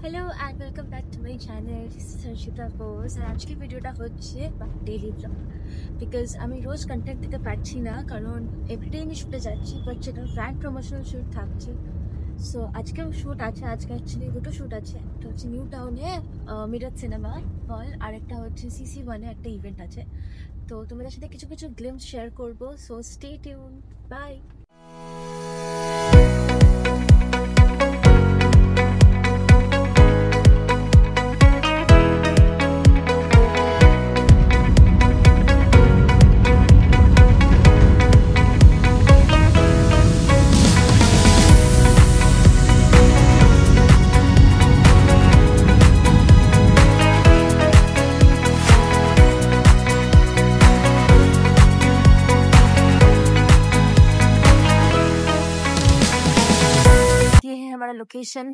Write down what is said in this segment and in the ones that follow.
Hello and welcome back to my channel Sanshita Bose আর আজকে ভিডিওটা হচ্ছে ডেইলি ব্লগ বিকজ আমি রোজ কন্টেন্ট দিতে পারছি না কারণ এভরিডে আমি শুটে যাচ্ছি বাট সেটা ব্র্যান্ড প্রমোশনাল শ্যুট থাকছে সো আজকেও শ্যুট আছে আজকে অ্যাকচুয়ালি দুটো শ্যুট আছে একটা হচ্ছে নিউ টাউনে মিরাজ সিনেমা হল আর একটা হচ্ছে CC1-এ একটা ইভেন্ট আছে তো তোমাদের সাথে কিছু কিছু গ্লিমস শেয়ার করবো সো স্টে টিউন বাই हमारा लोकेशन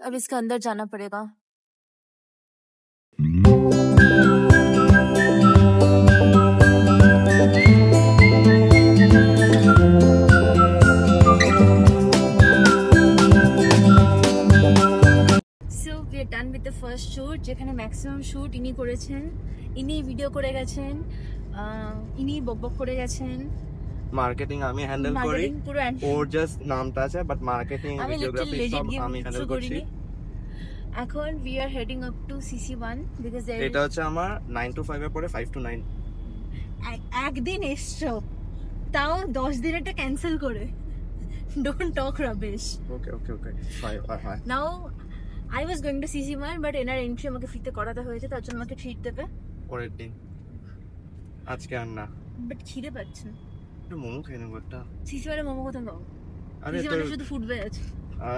अब इसके अंदर जाना पड़ेगा So we are done with the first shoot যেখানে ম্যাক্সিমাম শুট ইনি করেছেন ইনি ভিডিও করে গেছেন ইনি বকবক করে গেছেন মার্কেটিং আমি হ্যান্ডেল করি ওর জাস্ট নামটা আছে বাট মার্কেটিং ভিডিওগ্রাফি সব আমি হ্যান্ডেল করছি এখন we are heading up to CC1 because এটা হচ্ছে আমার 9 to 5 এর পরে 5 to 9 একদিন এসছো তাও 10 দিনেরটা ক্যান্সেল করে don't talk rubbish okay fine now I was going to CC1 but এনার এন্ট্রি আমাকে ফ্রিতে করাতে হয়েছে তার জন্য আমাকে ট্রিট দেবে পরের দিন আজকে আর না বাট খিদে পাচ্ছে একটু মোমো খেয়ে নেবো একটা CC1 এর মোমো কোথায় পাবো আরে CC1 এ শুধু ফুড আছে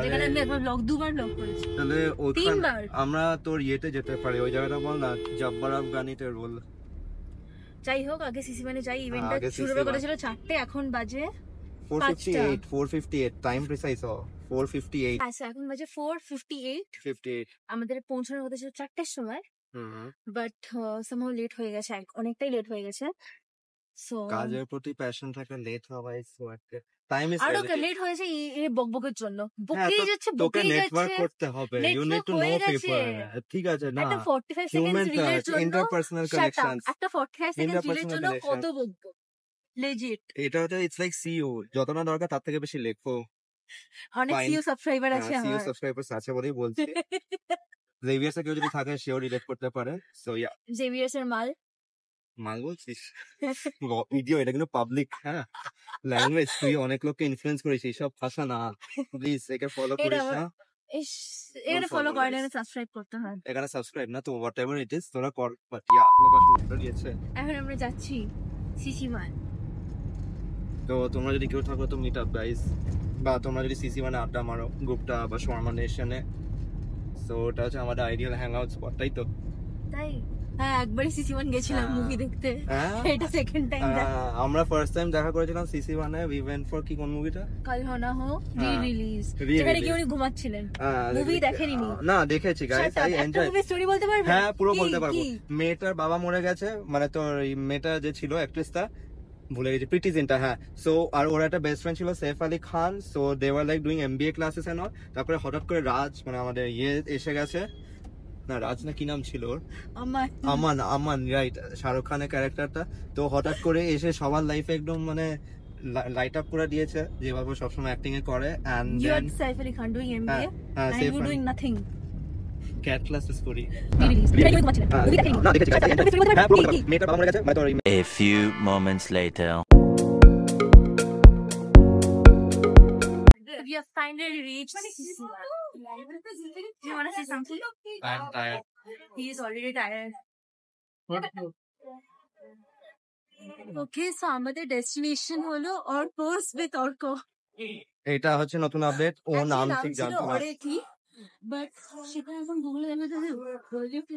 যেখানে আমি একবার দুবার ব্লগ করেছি তাহলে ওখানে আমরা তোর ইয়েতে যেতে পারি ওই জায়গাটা বল না জব্বার আফগানিতে বল যাই হোক আগে CC1 এ যাই ইভেন্টটা শুরু করেছিল 4টে এখন বাজে 4:58 টাইম প্রিসাইজ 4:58 আচ্ছা এখন বাজে 4:58 আমাদের পৌঁছানোর কথা ছিল 4টের সময় বাট সামহাউ লেট হয়ে গেছে অনেকটাই লেট হয়ে গেছে সো কাজের প্রতি প্যাশন থাকলে লেট হওয়া ইজ সো একটা টাইম ইজ আরো লেট হয়েছে এই বকবকের জন্য বকেই যাচ্ছে তোকে নেটওয়ার্ক করতে হবে you need to know people ঠিক আছে না একটা 45 সেকেন্ডস রিলের জন্য ইন্টারপার্সোনাল কানেকশন একটা 45 সেকেন্ডস রিলের জন্য কত বকবক লেজিট এটা হচ্ছে ইটস লাইক সিইও যত না দরকার তার থেকে বেশি লেখো অনেক সিইও সাবস্ক্রাইবার আছে আমার সিইও সাবস্ক্রাইবারস আছে বলেই বলছি জেভিয়ার্স কেউ যদি থাকে সেও রিলেট করতে পারে সো ইয়া জেভিয়ার্স এর মাল বলছিস ভিডিও এটা কিন্তু পাবলিক হ্যাঁ ল্যাঙ্গুয়েজ তুই অনেক লোককে ইনফ্লুয়েন্স করিস এইসব ভাষা না প্লিজ একে ফলো করিস না এখানে ফলো করে না সাবস্ক্রাইব করতে হয় এখানে সাবস্ক্রাইব না তো হোয়াটএভার ইট ইজ তোরা কর বাট ইয়া লোকেশন উত্তর দিয়েছে এখন আমরা যাচ্ছি CC1 তো তোমরা যদি কেউ থাকো তো মিট আপ গাইস বা তোমরা যদি CC1 আড্ডা মারো গ্রুপটা বা শর্মা নেশনে সো ওটা হচ্ছে আমাদের আইডিয়াল হ্যাং আউট স্পট তাই তো তাই হ্যাঁ একবারই CC1 গেছিলাম মুভি দেখতে এটা সেকেন্ড টাইম আমরা ফার্স্ট টাইম দেখা করেছিলাম CC1 A we went for কি কোন মুভিটা কাল হনা হো রি-রিলিজ যেখানে কি উনি ঘুমাচ্ছিলেন মুভি দেখেনি না দেখেছি guys I enjoy movie story বলতে পারবে হ্যাঁ পুরো বলতে পারবো মেয়েটার বাবা মরে গেছে মানে তোর মেয়েটা যে ছিল অ্যাক্ট্রেসটা ভুলে গেছি প্রীতি জিন্টা হ্যাঁ সো আর ওর একটা বেস্ট ফ্রেন্ড ছিল Saif Ali Khan so they were like doing MBA classes and all তারপরে হঠাৎ করে রাজ মানে আমাদের এসে গেছে না রাজ না কি নাম ছিল ওর আমান রাইট শাহরুখ খানের ক্যারেক্টারটা তো হঠাৎ করে এসে সবার লাইফে একদম মানে লাইট আপ করে দিয়েছে যেভাবে সবসময় অ্যাক্টিং এ করে and then Saif Ali Khan doing MBA and you doing nothing CAT classes করি A few moments later. We have finally reached CC1. Do you want to say something? I'm tired. He is already tired. Okay, so আমাদের destination হলো অর্পোস with Arka এটা হচ্ছে নতুন update ও নাম ঠিক জানতো না বাট সেটা এখন গুগলে দেখা যাচ্ছে